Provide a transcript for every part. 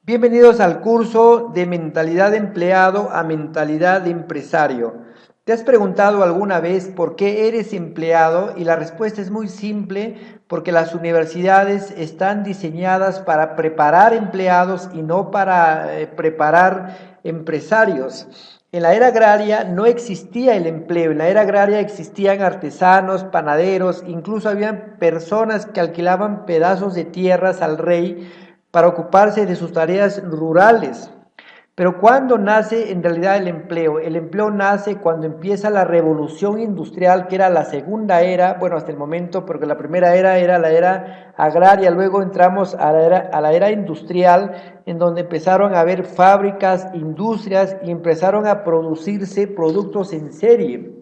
Bienvenidos al curso de mentalidad de empleado a mentalidad de empresario. ¿Te has preguntado alguna vez por qué eres empleado? Y la respuesta es muy simple, porque las universidades están diseñadas para preparar empleados y no para preparar empresarios. En la era agraria no existía el empleo, en la era agraria existían artesanos, panaderos, incluso habían personas que alquilaban pedazos de tierras al rey para ocuparse de sus tareas rurales. Pero ¿cuándo nace en realidad el empleo? El empleo nace cuando empieza la revolución industrial, que era la segunda era, bueno, hasta el momento, porque la primera era la era agraria, luego entramos a la era industrial, en donde empezaron a haber fábricas, industrias y empezaron a producirse productos en serie.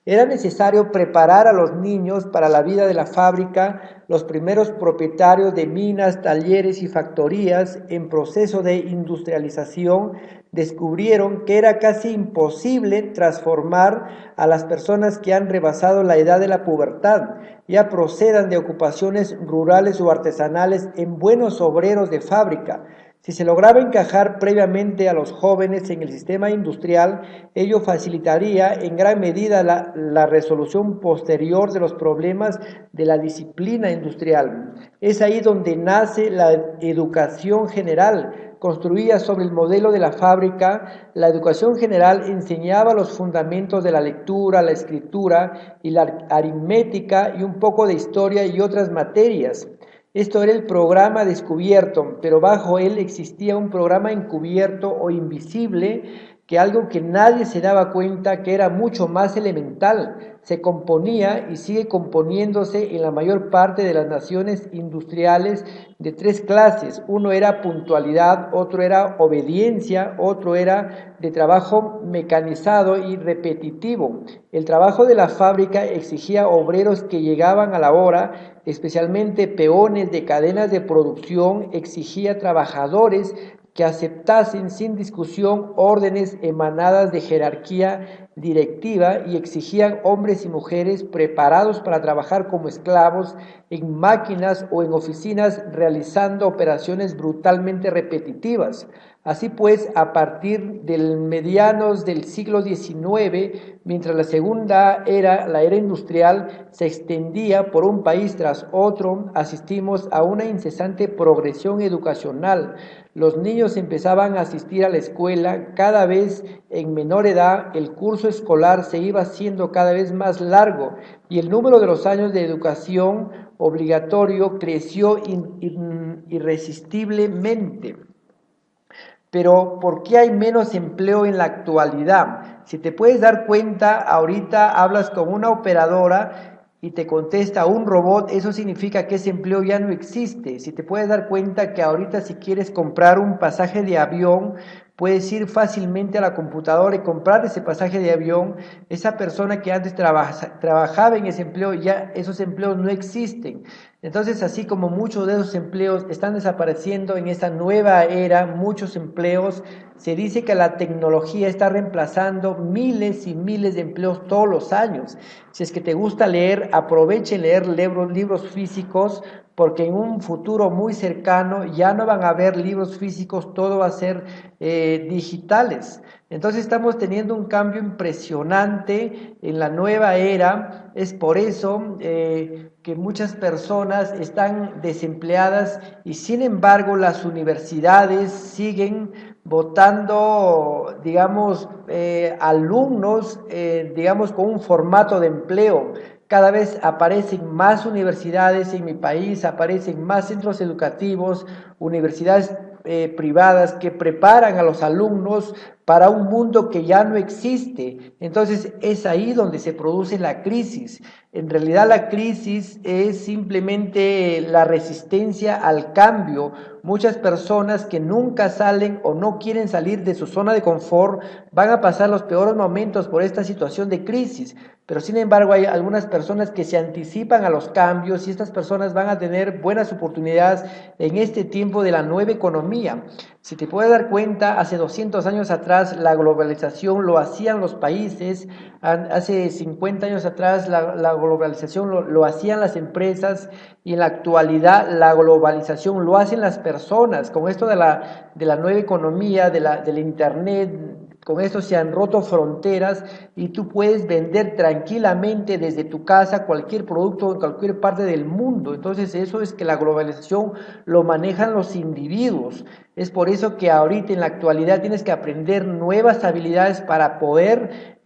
Era necesario preparar a los niños para la vida de la fábrica. Los primeros propietarios de minas, talleres y factorías en proceso de industrialización descubrieron que era casi imposible transformar a las personas que han rebasado la edad de la pubertad, ya procedan de ocupaciones rurales o artesanales, en buenos obreros de fábrica. Si se lograba encajar previamente a los jóvenes en el sistema industrial, ello facilitaría en gran medida la resolución posterior de los problemas de la disciplina industrial. Es ahí donde nace la educación general, construida sobre el modelo de la fábrica. La educación general enseñaba los fundamentos de la lectura, la escritura y la aritmética y un poco de historia y otras materias. Esto era el programa descubierto, pero bajo él existía un programa encubierto o invisible, que algo que nadie se daba cuenta, que era mucho más elemental. Se componía y sigue componiéndose en la mayor parte de las naciones industriales de tres clases. Uno era puntualidad, otro era obediencia, otro era de trabajo mecanizado y repetitivo. El trabajo de la fábrica exigía obreros que llegaban a la hora, especialmente peones de cadenas de producción. Exigía trabajadores que aceptasen sin discusión órdenes emanadas de jerarquía directiva, y exigían hombres y mujeres preparados para trabajar como esclavos en máquinas o en oficinas, realizando operaciones brutalmente repetitivas. Así pues, a partir del medianos del siglo XIX, mientras la segunda era, la era industrial, se extendía por un país tras otro, asistimos a una incesante progresión educacional. Los niños empezaban a asistir a la escuela cada vez en menor edad, el curso escolar se iba haciendo cada vez más largo y el número de los años de educación obligatorio creció irresistiblemente. Pero ¿por qué hay menos empleo en la actualidad? Si te puedes dar cuenta, ahorita hablas con una operadora y te contesta un robot, eso significa que ese empleo ya no existe. Si te puedes dar cuenta que ahorita, si quieres comprar un pasaje de avión, puedes ir fácilmente a la computadora y comprar ese pasaje de avión. Esa persona que antes trabajaba en ese empleo, ya esos empleos no existen. Entonces, así como muchos de esos empleos están desapareciendo en esta nueva era, muchos empleos, se dice que la tecnología está reemplazando miles y miles de empleos todos los años. Si es que te gusta leer, aproveche leer libros físicos, porque en un futuro muy cercano ya no van a haber libros físicos, todo va a ser digitales. Entonces estamos teniendo un cambio impresionante en la nueva era. Es por eso que muchas personas están desempleadas, y sin embargo las universidades siguen votando, digamos, alumnos, digamos, con un formato de empleo. Cada vez aparecen más universidades en mi país, aparecen más centros educativos, universidades privadas que preparan a los alumnos para un mundo que ya no existe. Entonces es ahí donde se produce la crisis. En realidad la crisis es simplemente la resistencia al cambio. Muchas personas que nunca salen o no quieren salir de su zona de confort van a pasar los peores momentos por esta situación de crisis. Pero sin embargo hay algunas personas que se anticipan a los cambios, y estas personas van a tener buenas oportunidades en este tiempo de la nueva economía. Si te puedes dar cuenta, hace 200 años atrás la globalización lo hacían los países, hace 50 años atrás la globalización lo hacían las empresas y en la actualidad la globalización lo hacen las personas. Con esto de la nueva economía, del internet, con esto se han roto fronteras y tú puedes vender tranquilamente desde tu casa cualquier producto en cualquier parte del mundo. Entonces eso es que la globalización lo manejan los individuos. Es por eso que ahorita en la actualidad tienes que aprender nuevas habilidades para poder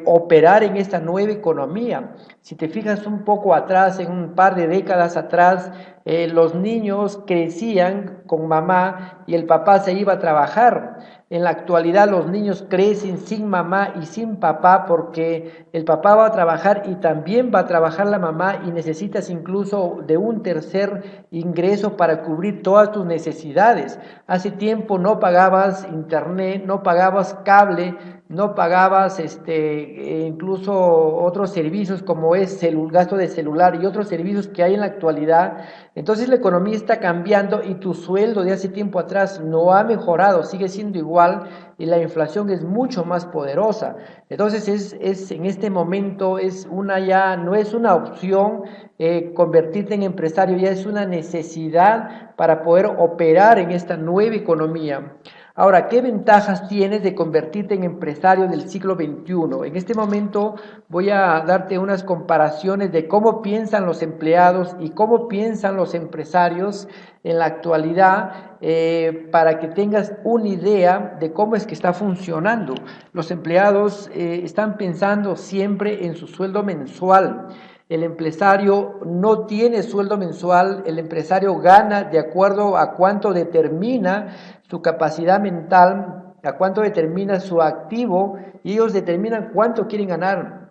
operar en esta nueva economía. Si te fijas un poco atrás, en un par de décadas atrás, los niños crecían con mamá y el papá se iba a trabajar. En la actualidad los niños crecen sin mamá y sin papá porque el papá va a trabajar y también va a trabajar la mamá y necesitas incluso de un tercer ingreso para cubrir todas tus necesidades. Hace tiempo no pagabas internet, no pagabas cable, no pagabas incluso otros servicios como es gasto de celular y otros servicios que hay en la actualidad. Entonces la economía está cambiando y tu sueldo de hace tiempo atrás no ha mejorado, sigue siendo igual y la inflación es mucho más poderosa. Entonces en este momento ya no es una opción convertirte en empresario, ya es una necesidad para poder operar en esta nueva economía. Ahora, ¿qué ventajas tienes de convertirte en empresario del siglo XXI? En este momento voy a darte unas comparaciones de cómo piensan los empleados y cómo piensan los empresarios en la actualidad para que tengas una idea de cómo es que está funcionando. Los empleados están pensando siempre en su sueldo mensual. El empresario no tiene sueldo mensual, el empresario gana de acuerdo a cuánto determina su capacidad mental, a cuánto determina su activo y ellos determinan cuánto quieren ganar.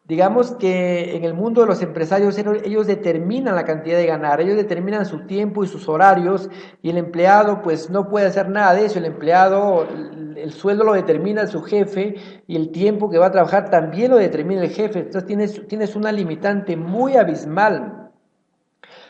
Digamos que en el mundo de los empresarios ellos determinan la cantidad de ganar, ellos determinan su tiempo y sus horarios y el empleado pues no puede hacer nada de eso, el empleado el sueldo lo determina su jefe y el tiempo que va a trabajar también lo determina el jefe, entonces tienes una limitante muy abismal.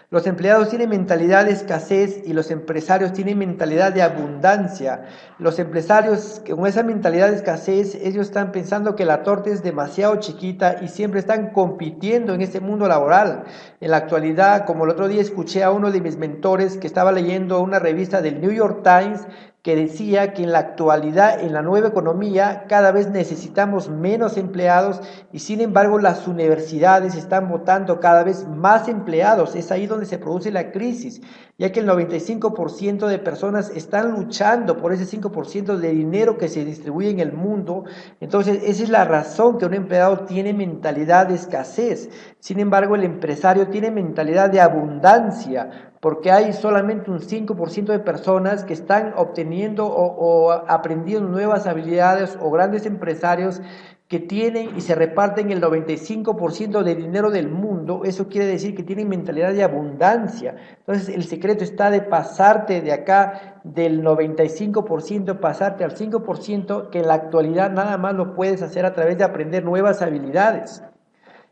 Los empleados tienen mentalidad de escasez y los empresarios tienen mentalidad de abundancia. Los empresarios con esa mentalidad de escasez, ellos están pensando que la torta es demasiado chiquita y siempre están compitiendo en este mundo laboral. En la actualidad, como el otro día escuché a uno de mis mentores que estaba leyendo una revista del New York Times que decía que en la actualidad, en la nueva economía, cada vez necesitamos menos empleados y sin embargo las universidades están botando cada vez más empleados. Es ahí donde se produce la crisis, ya que el 95% de personas están luchando por ese 5% de dinero que se distribuye en el mundo. Entonces, esa es la razón que un empleado tiene mentalidad de escasez. Sin embargo, el empresario tiene mentalidad de abundancia, porque hay solamente un 5% de personas que están obteniendo o aprendiendo nuevas habilidades o grandes empresarios que tienen y se reparten el 95% del dinero del mundo. Eso quiere decir que tienen mentalidad de abundancia. Entonces el secreto está de pasarte de acá del 95%, pasarte al 5%, que en la actualidad nada más lo puedes hacer a través de aprender nuevas habilidades.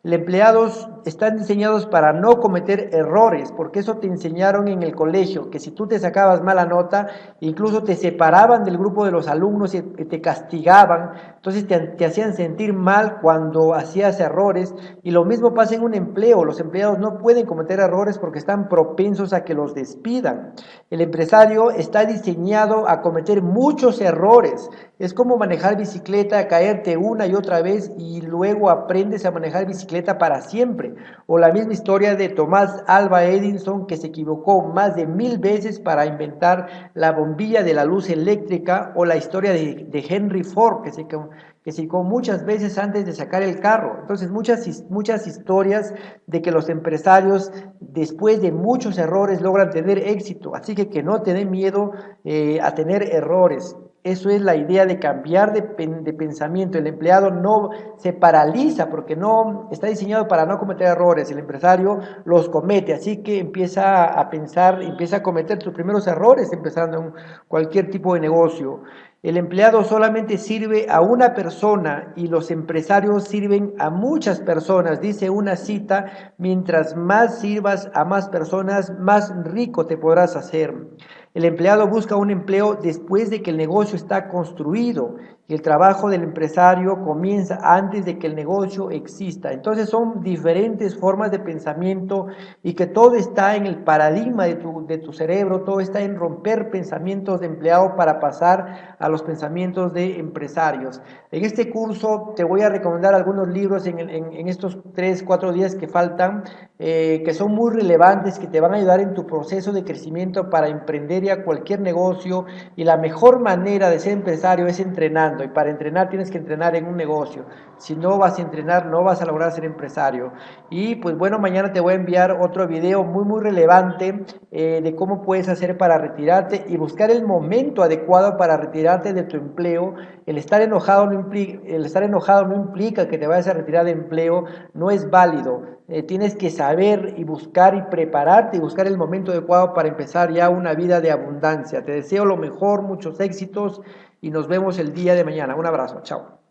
Los empleados están diseñados para no cometer errores, porque eso te enseñaron en el colegio, que si tú te sacabas mala nota, incluso te separaban del grupo de los alumnos y te castigaban, entonces te hacían sentir mal cuando hacías errores, y lo mismo pasa en un empleo, los empleados no pueden cometer errores porque están propensos a que los despidan. El empresario está diseñado a cometer muchos errores, es como manejar bicicleta, caerte una y otra vez y luego aprendes a manejar bicicleta para siempre. O la misma historia de Thomas Alva Edison, que se equivocó más de 1000 veces para inventar la bombilla de la luz eléctrica, o la historia de Henry Ford, que se equivocó muchas veces antes de sacar el carro. Entonces muchas historias de que los empresarios después de muchos errores logran tener éxito, así que no te dé miedo a tener errores. Eso es la idea de cambiar de pensamiento. El empleado no se paraliza porque no está diseñado para no cometer errores. El empresario los comete, así que empieza a pensar, empieza a cometer sus primeros errores empezando en cualquier tipo de negocio. El empleado solamente sirve a una persona y los empresarios sirven a muchas personas. Dice una cita: mientras más sirvas a más personas, más rico te podrás hacer. El empleado busca un empleo después de que el negocio está construido y el trabajo del empresario comienza antes de que el negocio exista. Entonces son diferentes formas de pensamiento y que todo está en el paradigma de tu cerebro, todo está en romper pensamientos de empleado para pasar a los pensamientos de empresarios. En este curso te voy a recomendar algunos libros en estos 3, 4 días que faltan, que son muy relevantes, que te van a ayudar en tu proceso de crecimiento para emprender ya cualquier negocio. Y la mejor manera de ser empresario es entrenando, y para entrenar tienes que entrenar en un negocio. Si no vas a entrenar, no vas a lograr ser empresario. Y pues bueno, mañana te voy a enviar otro video muy relevante de cómo puedes hacer para retirarte y buscar el momento adecuado para retirarte de tu empleo. El estar enojado no implica que te vayas a retirar de empleo, no es válido. Tienes que saber y buscar y prepararte y buscar el momento adecuado para empezar ya una vida de abundancia. Te deseo lo mejor, muchos éxitos y nos vemos el día de mañana. Un abrazo, chao.